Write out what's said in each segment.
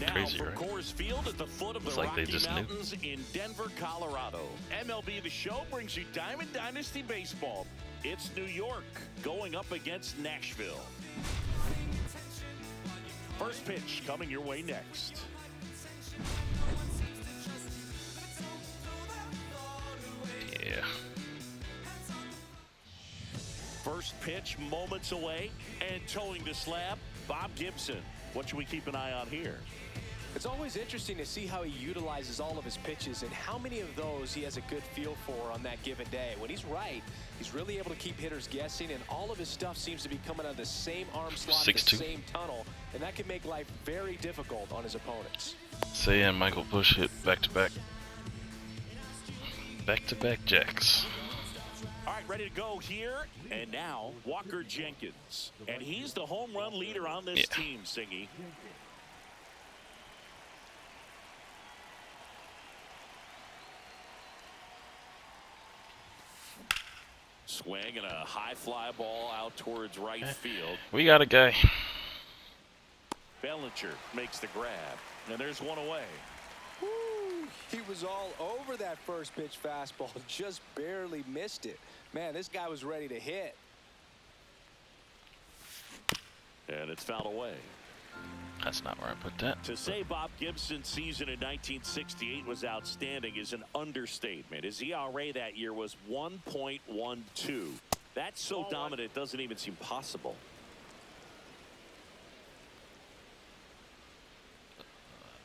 crazy, right? Coors Field at the foot of It's the like they Rocky just knew. Mountains in Denver, Colorado. MLB The Show brings you Diamond Dynasty Baseball. It's New York going up against Nashville. First pitch coming your way next. Yeah. First pitch moments away, and towing the slab, Bob Gibson. What should we keep an eye on here? It's always interesting to see how he utilizes all of his pitches and how many of those he has a good feel for on that given day. When he's right, he's really able to keep hitters guessing, and all of his stuff seems to be coming out of the same arm slot, the same tunnel, and that can make life very difficult on his opponents. Say and Michael Bush hit back-to-back jacks. All right, ready to go here. And now, Walker Jenkins. And he's the home run leader on this team, Singy. Swing and a high fly ball out towards right field. We got a guy. Bellinger makes the grab. And there's one away. Woo, he was all over that first pitch fastball, just barely missed it. Man, this guy was ready to hit. And it's fouled away. That's not where I put that. To say Bob Gibson's season in 1968 was outstanding is an understatement. His ERA that year was 1.12. That's so dominant it doesn't even seem possible.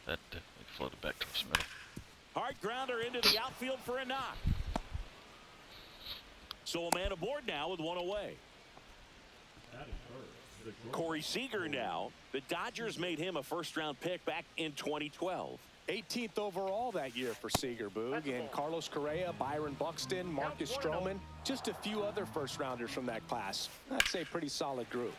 That definitely floated back towards the middle. Hard grounder into the outfield for a knock. So a man aboard now with one away. Corey Seager now. The Dodgers made him a first-round pick back in 2012. 18th overall that year for Seager, Boog, and Carlos Correa, Byron Buxton, Marcus Stroman, just a few other first-rounders from that class. I'd say pretty solid group.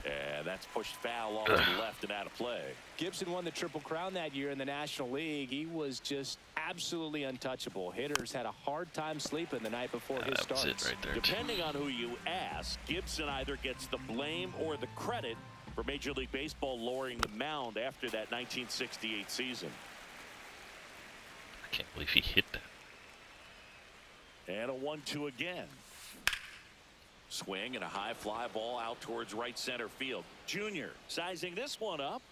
And that's pushed foul off to the left and out of play. Gibson won the Triple Crown that year in the National League. He was just absolutely untouchable. Hitters had a hard time sleeping the night before his That was starts. it right there. Depending on who you ask, Gibson either gets the blame or the credit for Major League Baseball lowering the mound after that 1968 season. I can't believe he hit that. And a 1-2 again. Swing and a high fly ball out towards right center field. Junior sizing this one up.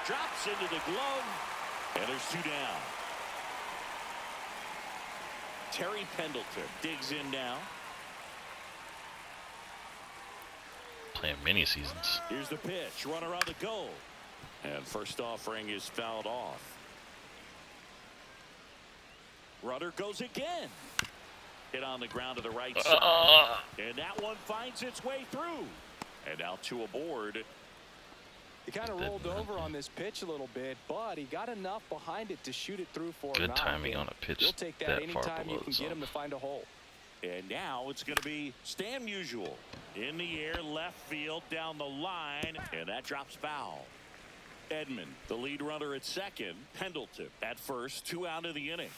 Drops into the glove. And there's two down. Terry Pendleton digs in now. Playing mini seasons. Here's the pitch. Runner on the goal. And first offering is fouled off. Runner goes again. Hit on the ground to the right side. And that one finds its way through. And now two aboard. He kind of rolled over on this pitch a little bit, but he got enough behind it to shoot it through for Good an out. timing on a pitch You'll take that that far anytime below you can the get him zone. to find a hole. And now it's going to be Stan Musial. In the air, left field, down the line. And that drops foul. Edman, the lead runner at second. Pendleton at first, 2 out of the inning.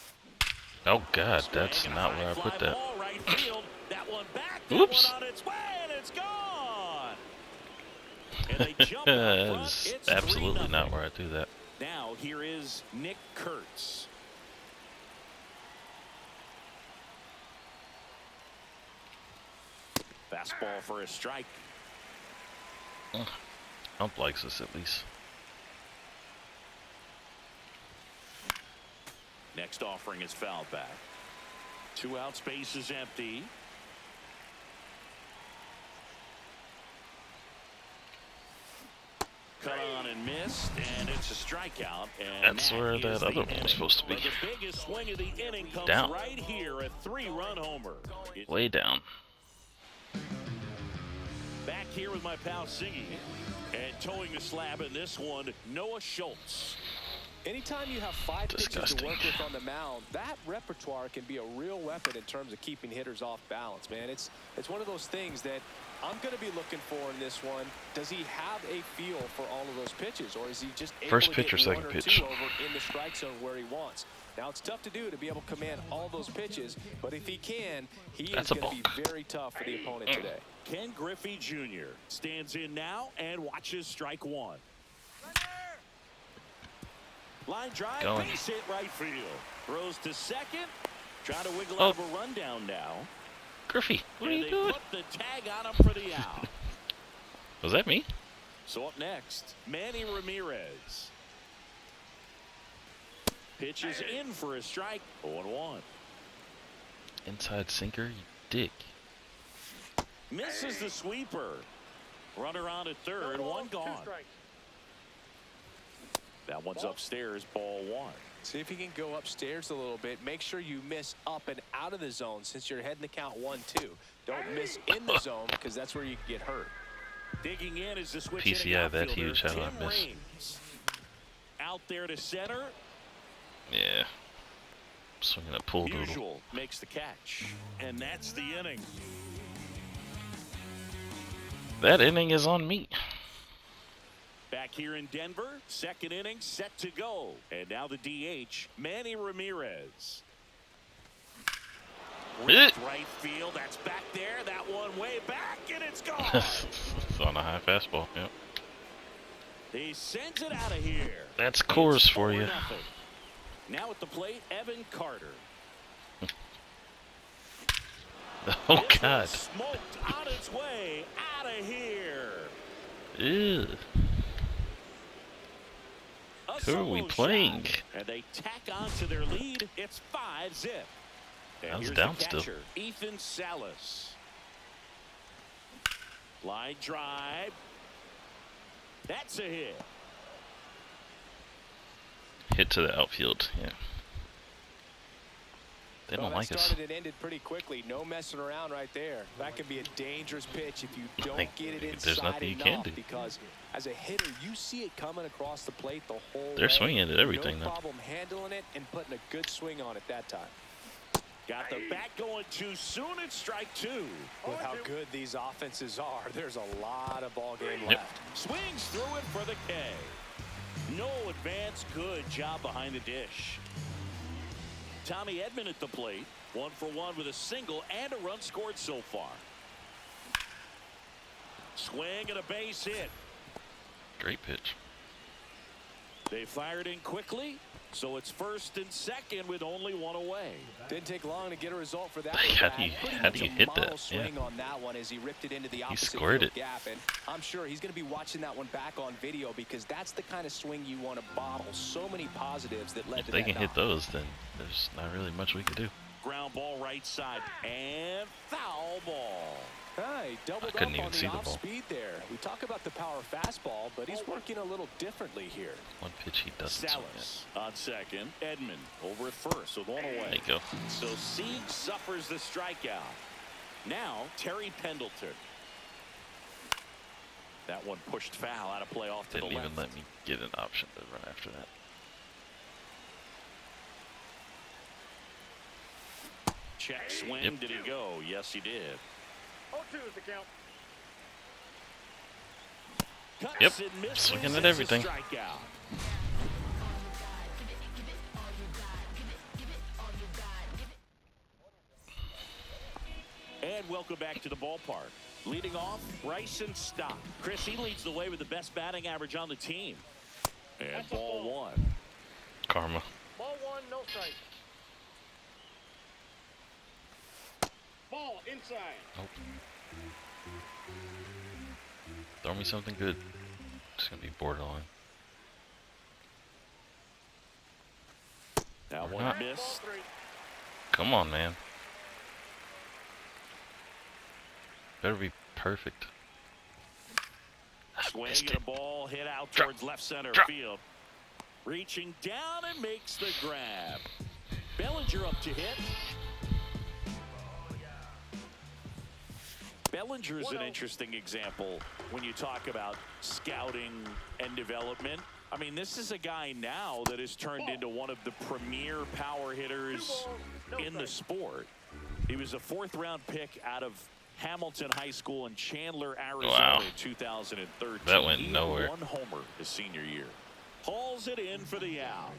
Oh God, that's not where I put that. Right field. That one back. Oops. That one on its way, and it's gone. And they jump out front. That's It's absolutely 3-0. not where I do that. Now here is Nick Kurtz. Fastball for a strike. Hump likes us at least. Next offering is fouled back. 2 out, space is empty. Cut on and missed, and it's a strikeout. And That's where that other one was supposed to be. But the biggest swing of the inning comes Down. right here, a 3-run homer. Way down. Back here with my pal Singy, and towing the slab in this one, Noah Schultz. Anytime you have 5 pitches to Disgusting. work with on the mound, that repertoire can be a real weapon in terms of keeping hitters off balance, man. It's one of those things that I'm going to be looking for in this one. Does he have a feel for all of those pitches, or is he just able First to pitch or get second one or pitch? two over in the strike zone where he wants? Now, it's tough to do to be able to command all those pitches, but if he can, he That's is a going to be very tough for the opponent today. Ken Griffey Jr. stands in now and watches strike one. Line drive, Going. base hit right field. Throws to second. Trying to wiggle Oh. out of a rundown now. Griffey, what are And you they doing? put the tag on him for the out. Was that me? So up next, Manny Ramirez. Pitches in for a strike. 0-1. Inside sinker, you dick. Misses the sweeper. Runner on at third, one gone. That one's upstairs, ball one. See if you can go upstairs a little bit. Make sure you miss up and out of the zone since you're heading to count 1-2. Don't miss in the zone because that's where you can get hurt. Digging in is the switch PCI that outfielder, huge, how did I Tim miss? Raines. Out there to center. Yeah. Swinging a pool doodle. Usual makes the catch. And that's the inning. That inning is on me. Back here in Denver, second inning set to go. And now the DH, Manny Ramirez. Ripped right field, that's back there. That one way back, and it's gone. It's on a high fastball, yep. He sends it out of here. That's Coors It's for 4-0. you. Now at the plate, Evan Carter. Oh, This God. one's smoked on its way out of here. Ew. A Who are we solo playing? shot, and they tack on to their lead. It's 5-0. And I was here's down the still. catcher, Ethan Salas. Line drive. That's a hit. Hit to the outfield, yeah. They don't Well, like that us. started and ended pretty quickly. No messing around right there. That could be a dangerous pitch if you don't get it There's inside nothing you can enough do. because as a hitter, you see it coming across the plate the whole They're way. swinging at everything no now. problem handling it and putting a good swing on it that time. Got the bat going too soon. It's strike two. With how good these offenses are, there's a lot of ball game Yep. left. Swings through it for the K. No advance. Good job behind the dish. Tommy Edman at the plate. 1 for 1 with a single and a run scored so far. Swing and a base hit. Great pitch. They fired in quickly, so it's first and second with only one away. Didn't take long to get a result for that. How one, do you- Brad. Pretty how much do you a hit model that? Yeah. swing on that one as he ripped it into the opposite squared field it. gap, and I'm sure he's going to be watching that one back on video because that's the kind of swing you want to bottle. So many positives that led If to they that can hit knock. those, then there's not really much we can do. Ground ball right side and foul ball. He doubled couldn't up even on see the the off ball. speed there. We talk about the power fastball, but he's working a little differently here. One pitch he doesn't swing at. Salas on second. Edman over at first with one There away. you go. So Sieg suffers the strikeout. Now Terry Pendleton. That one pushed foul out of play off to Didn't the even left. let me get an option to run after that. Check swing. Yep. Did he go? Yes, he did. 0-2 is the count. Cuts Yep. and misses. Swinging at It's a everything. strikeout. And welcome back to the ballpark. Leading off, Bryson Stott. Chris, he leads the way with the best batting average on the team. And That's a ball ball. one. Karma. Ball one, no strike. Ball inside. Nope. Throw me something good. It's gonna be borderline. That Or one not. Ball missed. three. Come on, man. Better be perfect. Swing Missed and a it. ball hit out Drop. towards left center Drop. field. Reaching down and makes the grab. Bellinger up to hit. Bellinger is an 1-0. interesting example when you talk about scouting and development. I mean, this is a guy now that has turned into one of the premier power hitters Two balls, no in the strike. sport. He was a 4th-round pick out of Hamilton High School in Chandler, Arizona Wow. in 2013. That went He hit nowhere. 1 homer his senior year. Hauls it in for the out.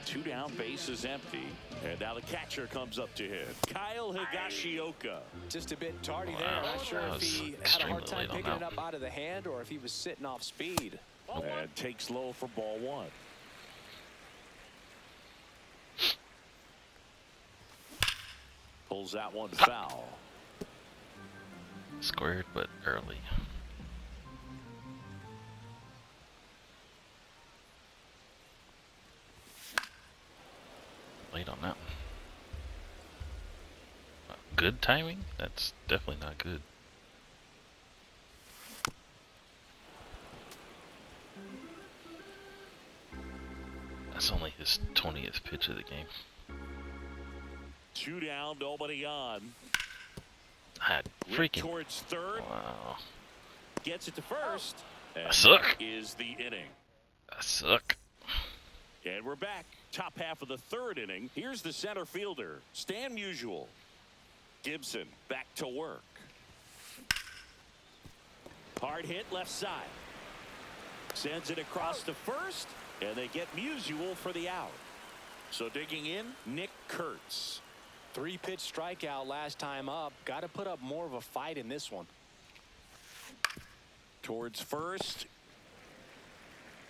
2 down, base is empty. And now the catcher comes up to him. Kyle Higashioka. Just a bit tardy there. Wow. Not sure That if was he had a extremely hard time late on picking it that up out of the hand or if he was sitting off speed. Ball one. And takes low for ball one. Pulls that one foul. Squared, but early. Late on that one. Good timing? That's definitely not good. That's only his 20th pitch of the game. 2 down, nobody on. I Rick freaking. towards third. Wow. Gets it to first. And I suck. that is the inning. I suck. And we're back. Top half of the third inning. Here's the center fielder, Stan Musial. Gibson back to work. Hard hit left side. Sends it across to first, and they get Musial for the out. So digging in, Nick Kurtz. 3-pitch strikeout last time up. Got to put up more of a fight in this one. Towards first.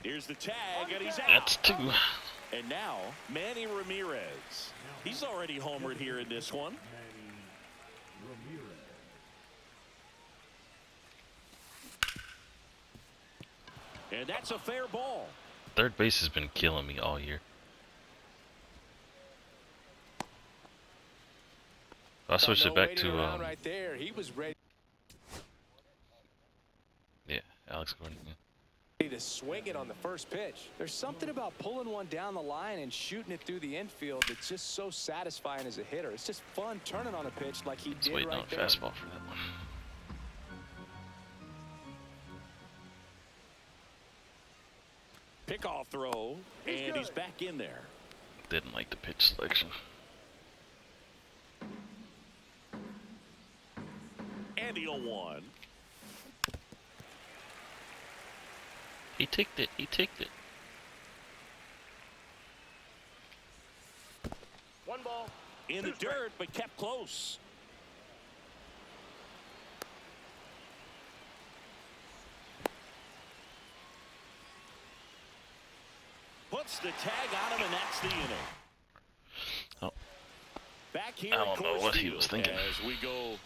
Here's the tag, and he's out. That's 2. And now, Manny Ramirez. He's already homered here in this one. And that's a fair ball. Third base has been killing me all year. I'll switch it back to right there. He was ready yeah, Alex Gordon. to swing it on the first pitch. There's something about pulling one down the line and shooting it through the infield that's just so satisfying as a hitter. It's just fun turning on a pitch like he Just did waiting right on there. fastball for that one. Pickoff throw, and he's back in there. Didn't like the pitch selection. And the 0-1. He ticked it. He ticked it. 1 ball. In the dirt, but kept close. Puts the tag on him, and that's the inning. Oh. Back here I at don't know Coors what he Field was thinking. as we go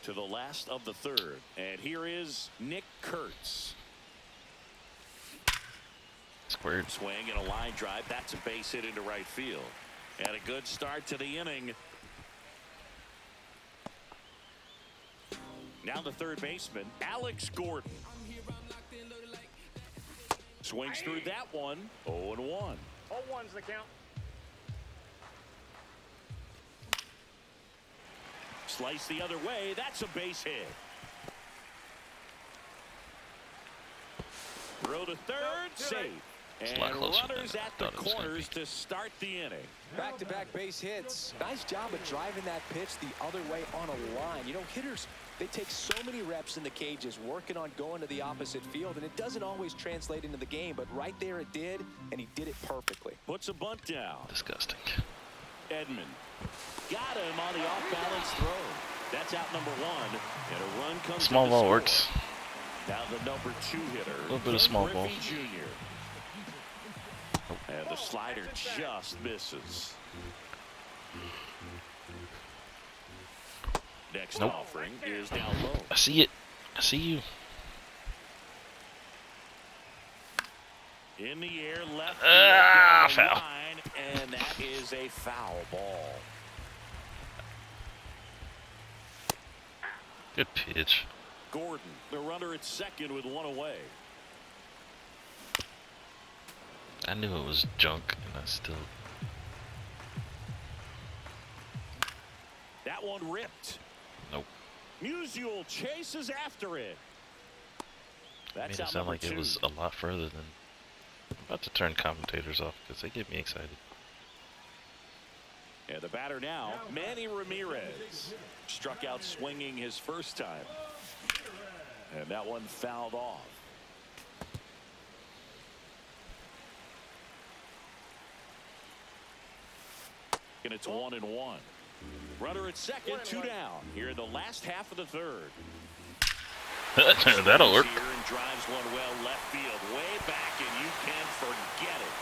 to the last of the third. And here is Nick Kurtz. Squared. Swing and a line drive. That's a base hit into right field. And a good start to the inning. Now the third baseman, Alex Gordon. Swings through that one. 0-1. 0-1's the count. Slice the other way. That's a base hit. Throw to third. Safe. It's a lot And closer than runners I at the thought it was gonna corners be. to start the inning. Back-to-back base hits. Nice job of driving that pitch the other way on a line. You know, hitters, they take so many reps in the cages working on going to the opposite field, and it doesn't always translate into the game, but right there it did, and he did it perfectly. Puts a bunt down. Disgusting. Edmund got him on the off-balance throw. That's out number 1, and a run comes to Small the ball score. works. Now the number 2 hitter, A little bit of Ken small Griffey ball. Jr. And the slider just misses. Next Nope. offering is down low. I see it. I see you. In the air, left Ah, down the foul. line, and that is a foul ball. Good pitch. Gordon, the runner at second with 1 away. I knew it was junk, and I still. That one ripped. Nope. Musial chases after it. Made That's it out sound number like 2. it was a lot further than. I'm about to turn commentators off because they get me excited. And the batter now, Manny Ramirez. Struck out swinging his first time. And that one fouled off. And it's 1-1. Runner at second, 2 down. Here in the last half of the third. That'll work. Here and drives one well left field, way back, and you can forget it.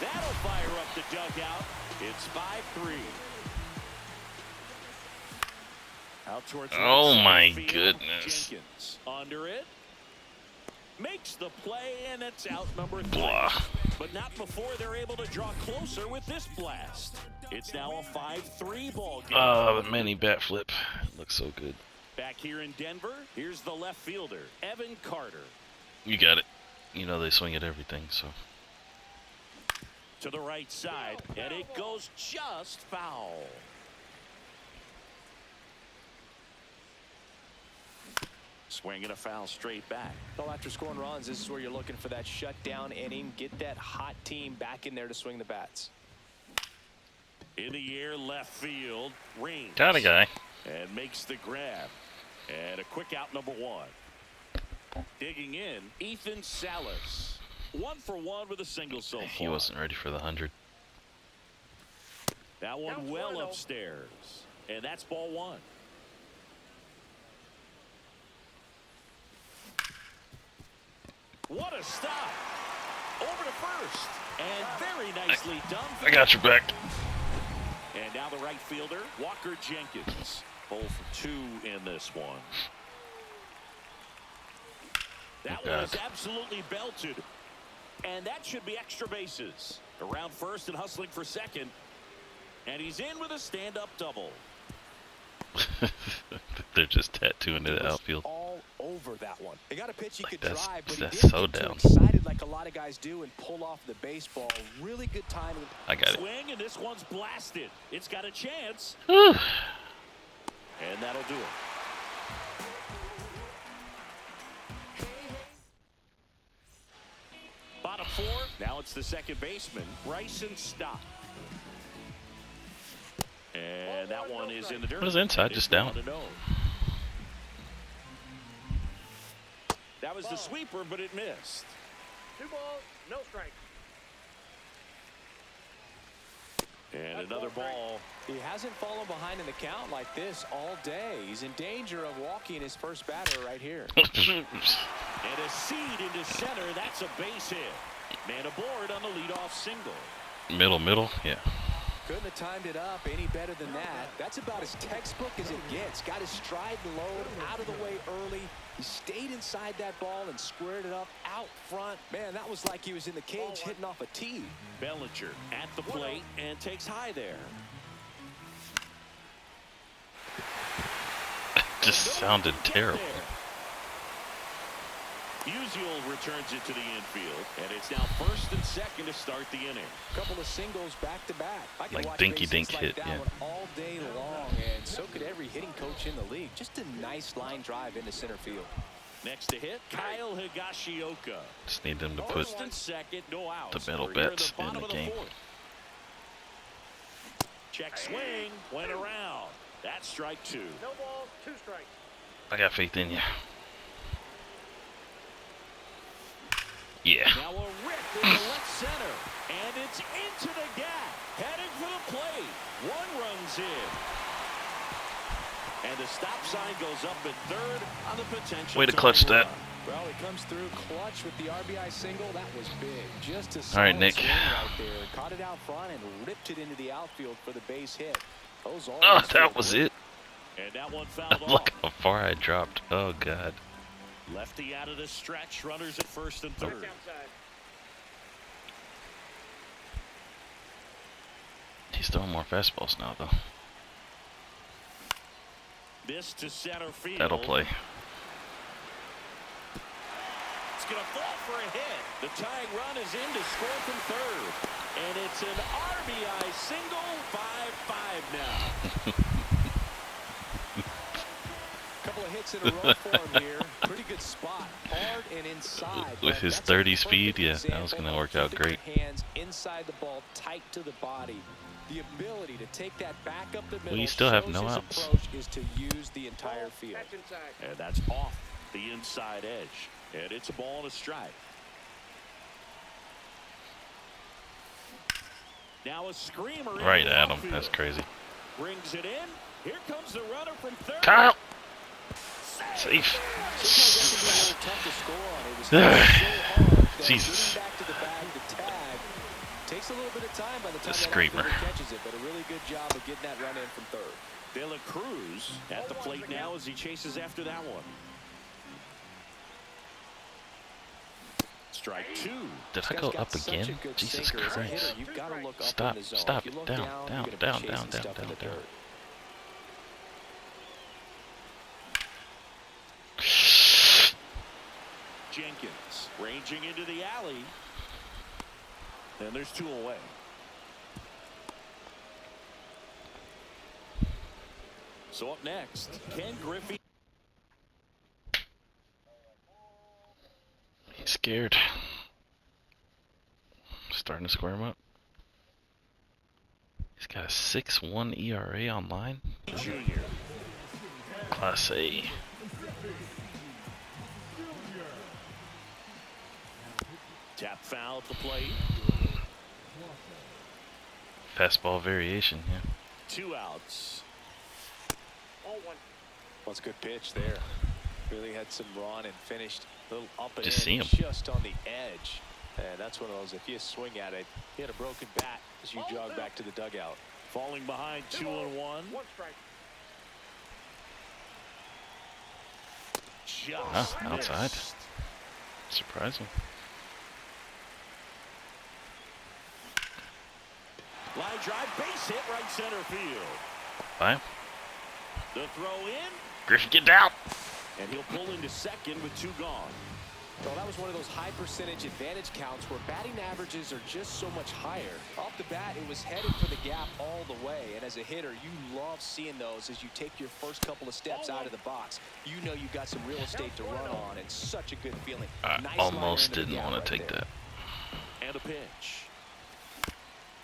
That'll fire up the dugout. It's 5-3. Out towards Oh my field. goodness. Jenkins under it. Makes the play, and it's out number 3. Blah. But not before they're able to draw closer with this blast. It's now a 5-3 ball game. Oh, the mini bat flip. Looks so good. Back here in Denver, here's the left fielder, Evan Carter. You got it. You know they swing at everything, so. To the right side, and it goes just foul. Swinging a foul straight back. Well, after scoring runs, this is where you're looking for that shutdown inning. Get that hot team back in there to swing the bats. In the air, left field, Raines. Got a guy. And makes the grab. And a quick out, number 1. Digging in, Ethan Salas. 1 for 1 with a single so far. He wasn't ready for the 100. That one well upstairs. And that's ball 1. What a stop. Over to first. And very nicely done. I got your back. And now the right fielder, Walker Jenkins. 0 for 2 in this one. That one is absolutely belted. And that should be extra bases. Around first and hustling for second. And he's in with a stand-up double. They're just tattooing it outfield. All over that one. He got a pitch he could That's- drive, but that's he didn't so get too down. excited like a lot of guys do and pull off the baseball. Really good timing. I got it. Swing, and this one's blasted. It's got a chance. Whew. And that'll do it. Bottom 4. Now it's the second baseman, Bryson Stott. And that one is in the dirt. What is inside? Just down. That was the sweeper, but it missed. 2 balls, no strike. And another ball. He hasn't fallen behind in the count like this all day. He's in danger of walking his first batter right here. And a seed into center. That's a base hit. Man aboard on the leadoff single. Middle, yeah. Couldn't have timed it up any better than that. That's about as textbook as it gets. Got his stride and load out of the way early. He stayed inside that ball and squared it up out front. Man, that was like he was in the cage hitting off a tee. Bellinger at the plate and takes high there. Just sounded terrible. Musial returns it to the infield, and it's now first and second to start the inning. Couple of singles back to back. I can Like watch dinky bases dink like hit, that yeah. one all day long, and so could every hitting coach in the league. Just a nice line drive into center field. Next to hit, Kyle Higashioka. Just need them to put First and second, no outs. the middle We're here bets in bottom the of game. 4th. Check swing, went around. That's strike 2. No balls, 2 strikes. I got faith in you. Yeah. Now a rip in the left center, and it's into the gap, heading for the plate. 1 runs in. And the stop sign goes up at third on the potential. Way to clutch that. Well, he comes through clutch with the RBI single. That was big. Just a All right, solid Nick. swing right there. Caught it out front and ripped it into the outfield for the base hit. Those Oh, always feel that was good. it. And that one fouled off. Look how far I dropped. Oh, God. Lefty out of the stretch. Runners at first and third. Outside. He's throwing more fastballs now, though. This to center field. That'll play. It's going to fall for a hit. The tying run is in to score from third. And it's an RBI single. 5-5 now. Couple of hits in a row for him here. Pretty good spot. Hard and inside. With but his that's a 30 perfect speed, yeah, that was example gonna of work out keeping great. your hands inside the ball, tight to the body. The ability to take that back up the middle. We still have shows no his outs. approach is to use the entire field. Catch inside. And that's off the inside edge. And it's a ball and a strike. Now a screamer. Right into at him. outfield. That's crazy. Brings it in. Here comes the runner from third. Kyle! Safe. Sometimes that can be a little tough to score on. It was so hard that Jesus. getting back to the bag, the tag, takes a little bit of time by the time The that screamer. outfielder catches it, but a really good job of getting that run in from third. De La Cruz at the plate now as he chases after that one. Strike two. Did I This go guy's got up such again? a good Jesus sinker. As a hitter, Christ. you've got to look up Stop, in the zone. stop, If you look down, down, down, you're going to down, be down, chasing stuff in the down. dirt. Jenkins ranging into the alley. And there's two away. So up next, Ken Griffey. He's scared. Starting to square him up. He's got a 6.1 ERA online. Jr. Class A. Tap foul at the plate. Fastball variation, yeah. 2 outs. Ball one. Well, it's a good pitch there. Really had some run and finished a little up and Just in, see him. just on the edge. And that's one of those, if you swing at it, you had a broken bat as you jog back to the dugout. Falling behind 2-1. 1 strike. Just outside. missed. Surprising. Line drive, base hit, right center field. Bye. The throw in, Griffin, get down. and he'll pull into second with 2 gone. Well, that was one of those high percentage advantage counts where batting averages are just so much higher. Off the bat, it was headed for the gap all the way. And as a hitter, you love seeing those as you take your first couple of steps out of the box. You know you got some real estate to run on, and such a good feeling. I Nice almost liner into the didn't gap want to right take there. that. And a pitch.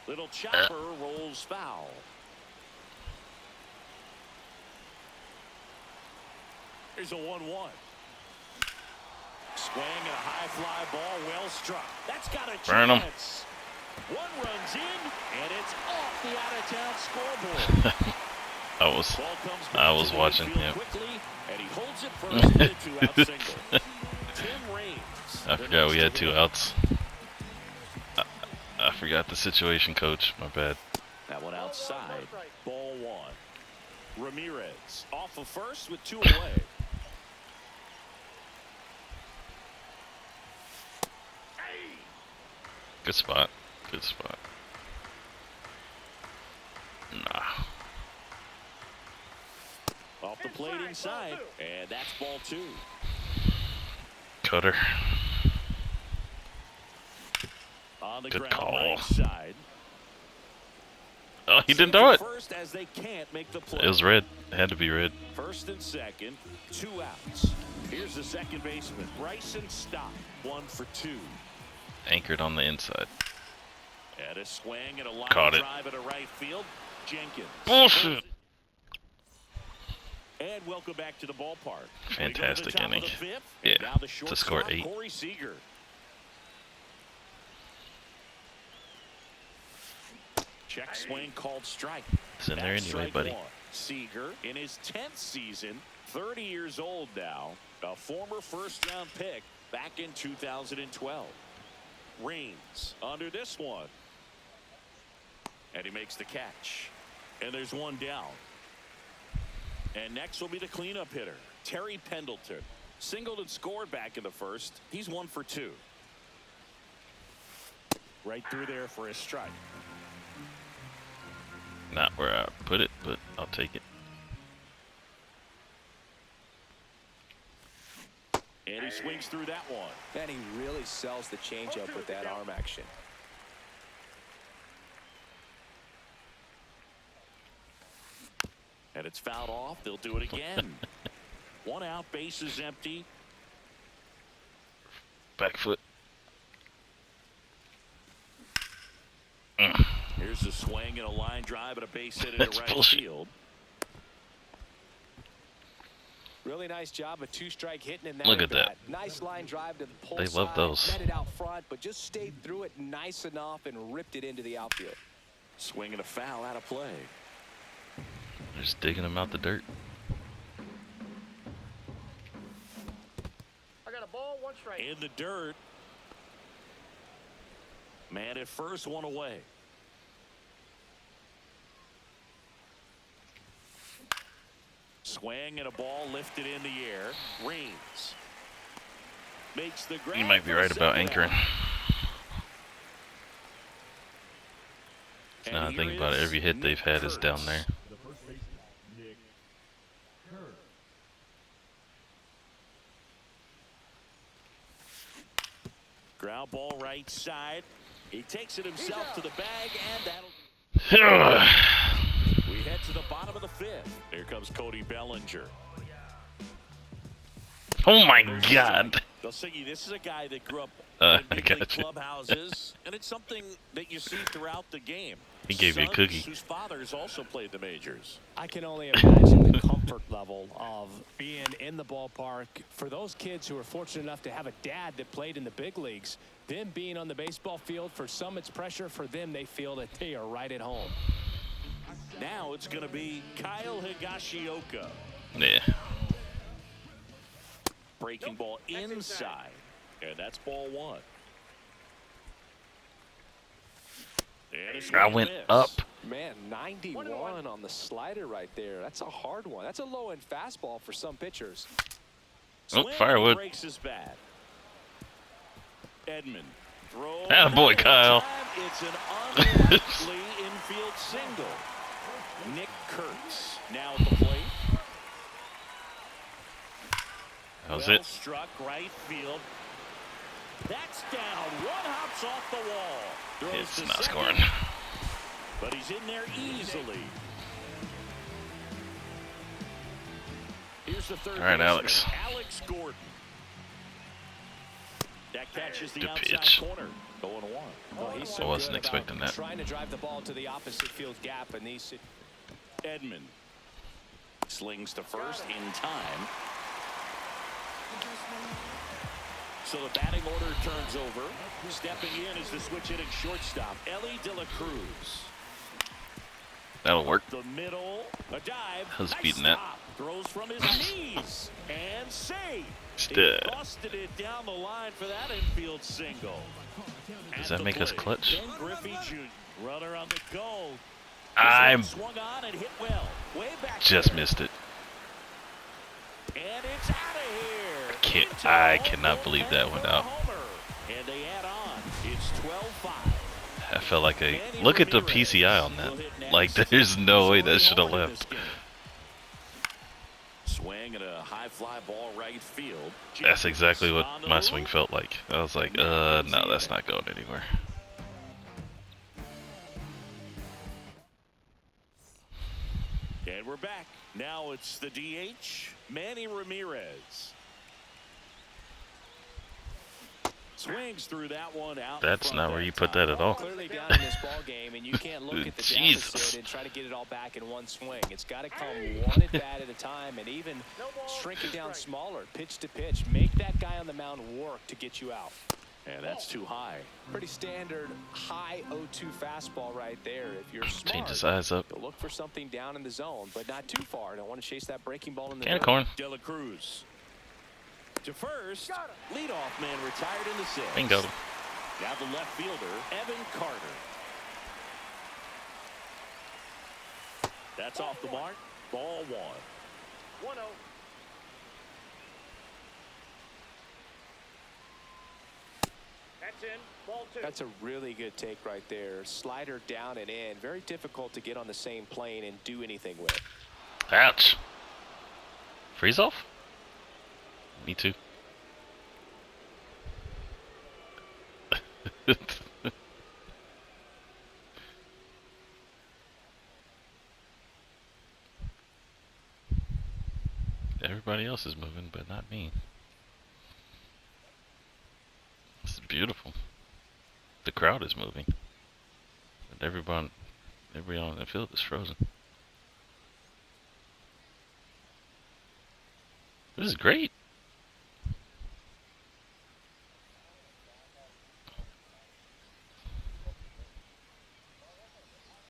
Little chopper rolls foul. Here's a 1-1. Swing and a high fly ball, well struck. That's got a Burn 'em. chance. One runs in, and it's off the out-of-town scoreboard. Ball comes back I to was the watching. infield Yeah. quickly, and he holds it first with a 2-out single. Tim Raines. I forgot we had 2 outs. I forgot the situation, coach. My bad. That one outside. Ball 1. Ramirez off of first with 2 away. Good spot. Good spot. Nah. Off the plate inside, and that's ball 2. Cutter. On the Good ground call. right side. Oh, he didn't throw it. First as they can't make the play. It was red. It had to be red. First and second, 2 outs. Here's the second baseman, Bryson Stott, 1 for 2. Anchored on the inside. And a swing and a line Caught it. drive into right field. Jenkins. Bullshit. And welcome back to the ballpark. Fantastic We go to the top inning. of the 5th, Yeah, and now the to score shortstop, 8. Corey Seager. Check swing called strike. It's in there That's anyway, strike buddy. 1. Seager in his 10th season, 30 years old now, a former first-round pick back in 2012. Raines under this one. And he makes the catch. And there's one down. And next will be the cleanup hitter, Terry Pendleton. Singled and scored back in the first. He's 1 for 2. Right through there for a strike. Not where I put it, but I'll take it. And he swings through that one. And he really sells the changeup with that arm action. And it's fouled off. They'll do it again. 1 out, base is empty. Back foot. Here's a swing and a line drive and a base hit That's into right bullshit. field. Really nice job of 2-strike hitting in that. Look at at-bat. Nice line drive to the pull They love side, those. met it out front, but just stayed through it nice enough and ripped it into the outfield. Swing and a foul out of play. Just digging him out the dirt. strike. In the dirt. Man at first, one away. Swing and a ball lifted in the air. Reigns makes the grab. You might be right about anchoring. Now I think about it, every hit they've had is down there. Ground ball right side. He takes it himself to the bag, and that'll. We head to the bottom of the fifth. Here comes Cody Bellinger. Oh my God! Silsigi, this is a guy that grew up I in big got league you. clubhouses, and it's something that you see throughout the game. He gave you a cookie. Whose fathers also played the majors. I can only imagine the comfort level of being in the ballpark for those kids who are fortunate enough to have a dad that played in the big leagues. Them being on the baseball field, for some it's pressure. For them, they feel that they are right at home. Now it's going to be Kyle Higashioka. Yeah. Breaking ball inside. And that's ball one. And a swing I and went miss. up. Man, 91 on the slider right there. That's a hard one. That's a low-end fastball for some pitchers. Oh, Swing firewood. breaks his bat. Edmund throws. Attaboy, Kyle. It's an unlikely infield single. Nick Kurtz now at the plate. That was Well it. struck right field. That's down. One hops off the wall. Throws It's to not second, scoring. but he's in there easily. Here's the third. All right, baseman, Alex. Alex Gordon. That catches the Good outside pitch. corner. 0-1. Well, he's so I wasn't good about expecting that. trying to drive the ball to the opposite field gap, and these. Edmund slings to first in time. So the batting order turns over. Stepping in is the switch hitting shortstop, Ellie De La Cruz. That'll work. The middle, a dive. I was Nice beating that. stop. Throws from his knees and saved. He Stud. busted it down the line for that infield single. Does At that the make us plate, clutch? Ben Griffey Jr. Runner on the go. I'm Swung on and hit well. Way back just there. missed it. And it's out of here. I cannot believe that went out. And they add on. It's 12-5. I felt like a look at the PCI on that. Like there's no way that should have left. Swing at a high fly ball right field. That's exactly what my swing felt like. I was like, no, that's not going anywhere. And we're back. Now it's the DH, Manny Ramirez. Swings through that one out. That's not where you put that at all. Clearly down in this ball game, and you can't look at the Jesus. deficit and try to get it all back in one swing. It's got to come one at bat at a time, and even shrink it down smaller, pitch to pitch. Make that guy on the mound work to get you out. And that's too high. Pretty standard high 0-2 fastball right there. If you're smart, Change the size up. you'll look for something down in the zone, but not too far. Don't want to chase that breaking ball in the Can of dirt. corn. De La Cruz. To first, leadoff man retired in the sixth. Bingo. Now the left fielder, Evan Carter. That's off the mark. Ball one. 1-0. That's in. Ball two. That's a really good take right there. Slider down and in. Very difficult to get on the same plane and do anything with. Ouch. Freeze off? Me too. Everybody else is moving, but not me. This is beautiful. The crowd is moving, but everyone in the field is frozen. This is great.